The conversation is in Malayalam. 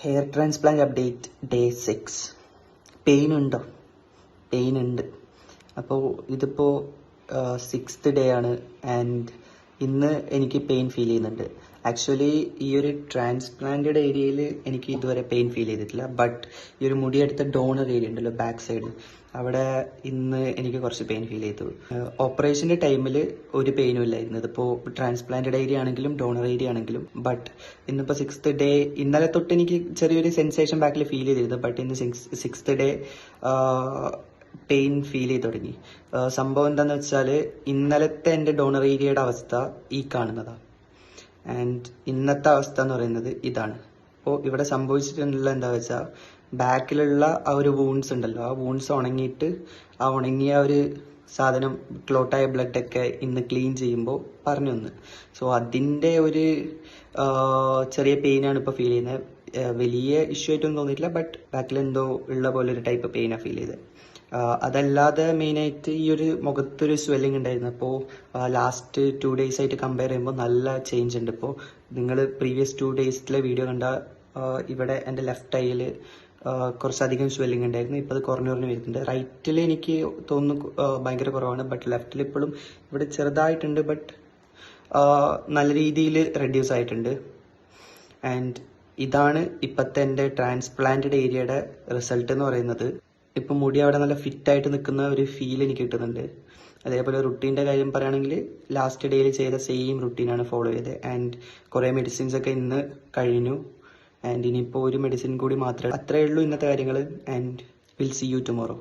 Hair transplant update day 6. Pain ഉണ്ടോ? പെയിൻ ഉണ്ട്. അപ്പോൾ ഇതിപ്പോൾ 6th ഡേ ആണ്. ആൻഡ് ഇന്ന് എനിക്ക് പെയിൻ ഫീൽ ചെയ്യുന്നുണ്ട്. ആക്ച്വലി ഈ ഒരു ട്രാൻസ്പ്ലാന്റഡ് ഏരിയയിൽ എനിക്ക് ഇതുവരെ പെയിൻ ഫീൽ ചെയ്തിട്ടില്ല. ബട്ട് ഈ ഒരു മുടിയെടുത്ത ഡോണർ ഏരിയ ഉണ്ടല്ലോ, ബാക്ക് സൈഡ്, അവിടെ ഇന്ന് എനിക്ക് കുറച്ച് പെയിൻ ഫീൽ ചെയ്തു. ഓപ്പറേഷൻ്റെ ടൈമിൽ ഒരു പെയിനും ഇല്ലായിരുന്നു. ഇതിപ്പോൾ ട്രാൻസ്പ്ലാന്റഡ് ഏരിയ ആണെങ്കിലും ഡോണർ ഏരിയ ആണെങ്കിലും. ബട്ട് ഇന്നിപ്പോൾ 6th ഡേ, ഇന്നലെ തൊട്ട് എനിക്ക് ചെറിയൊരു സെൻസേഷൻ ബാക്കിൽ ഫീൽ ചെയ്തിരുന്നു. ബട്ട് ഇന്ന് 6th ഡേ പെയിൻ ഫീൽ ചെയ്ത് തുടങ്ങി. സംഭവം എന്താണെന്ന് വെച്ചാൽ, ഇന്നലത്തെ എൻ്റെ ഡോണർ ഏരിയയുടെ അവസ്ഥ ഈ കാണുന്നതാണ്. ആൻഡ് ഇന്നത്തെ അവസ്ഥ എന്ന് പറയുന്നത് ഇതാണ്. അപ്പോൾ ഇവിടെ സംഭവിച്ചിട്ടുള്ള എന്താ വെച്ചാൽ, ബാക്കിലുള്ള ആ ഒരു വൂൺസ് ഉണ്ടല്ലോ, ആ വൂൺസ് ഉണങ്ങിയിട്ട് ആ ഉണങ്ങിയ ഒരു സാധനം, ക്ലോട്ടായ ബ്ലഡൊക്കെ ഇന്ന് ക്ലീൻ ചെയ്യുമ്പോൾ പറഞ്ഞു വന്ന്. സോ അതിൻ്റെ ഒരു ചെറിയ പെയിനാണ് ഇപ്പോൾ ഫീൽ ചെയ്യുന്നത്. വലിയ ഇഷ്യൂ ആയിട്ടൊന്നും തോന്നിയിട്ടില്ല. ബട്ട് ബാക്കിൽ എന്തോ ഉള്ള പോലെ ഒരു ടൈപ്പ് പെയിനാണ് ഫീൽ ചെയ്തത്. അതല്ലാതെ മെയിനായിട്ട് ഈ ഒരു മുഖത്തൊരു സ്വെല്ലിംഗ് ഉണ്ടായിരുന്നു. അപ്പോൾ ലാസ്റ്റ് 2 days ആയിട്ട് കമ്പയർ ചെയ്യുമ്പോൾ നല്ല ചേഞ്ച് ഉണ്ട്. ഇപ്പോൾ നിങ്ങൾ പ്രീവിയസ് 2 daysലെ വീഡിയോ കണ്ട ഇവിടെ എൻ്റെ ലെഫ്റ്റ് ഐയിൽ കുറച്ചധികം സ്വെല്ലിംഗ് ഉണ്ടായിരുന്നു. ഇപ്പോൾ അത് കുറഞ്ഞു വരുന്നുണ്ട്. റൈറ്റിൽ എനിക്ക് തോന്നുന്നു ഭയങ്കര കുറവാണ്. ബട്ട് ലെഫ്റ്റിൽ ഇപ്പോഴും ഇവിടെ ചെറുതായിട്ടുണ്ട്. ബട്ട് നല്ല രീതിയിൽ റെഡ്യൂസ് ആയിട്ടുണ്ട്. ആൻഡ് ഇതാണ് ഇപ്പോഴത്തെ എൻ്റെ ട്രാൻസ്പ്ലാന്റഡ് ഏരിയയുടെ റിസൾട്ട് എന്ന് പറയുന്നത്. ഇപ്പം മുടി അവിടെ നല്ല ഫിറ്റായിട്ട് നിൽക്കുന്ന ഒരു ഫീൽ എനിക്ക് കിട്ടുന്നുണ്ട്. അതേപോലെ റുട്ടീൻ്റെ കാര്യം പറയുകയാണെങ്കിൽ, ലാസ്റ്റ് ഡേയിൽ ചെയ്ത സെയിം റുട്ടീനാണ് ഫോളോ ചെയ്തത്. ആൻഡ് കുറേ മെഡിസിൻസ് ഒക്കെ ഇന്ന് കഴിഞ്ഞു. ആൻഡ് ഇനിയിപ്പോൾ ഒരു മെഡിസിൻ കൂടി മാത്രമേ, അത്രയേ ഉള്ളൂ ഇന്നത്തെ കാര്യങ്ങൾ. And will see you tomorrow.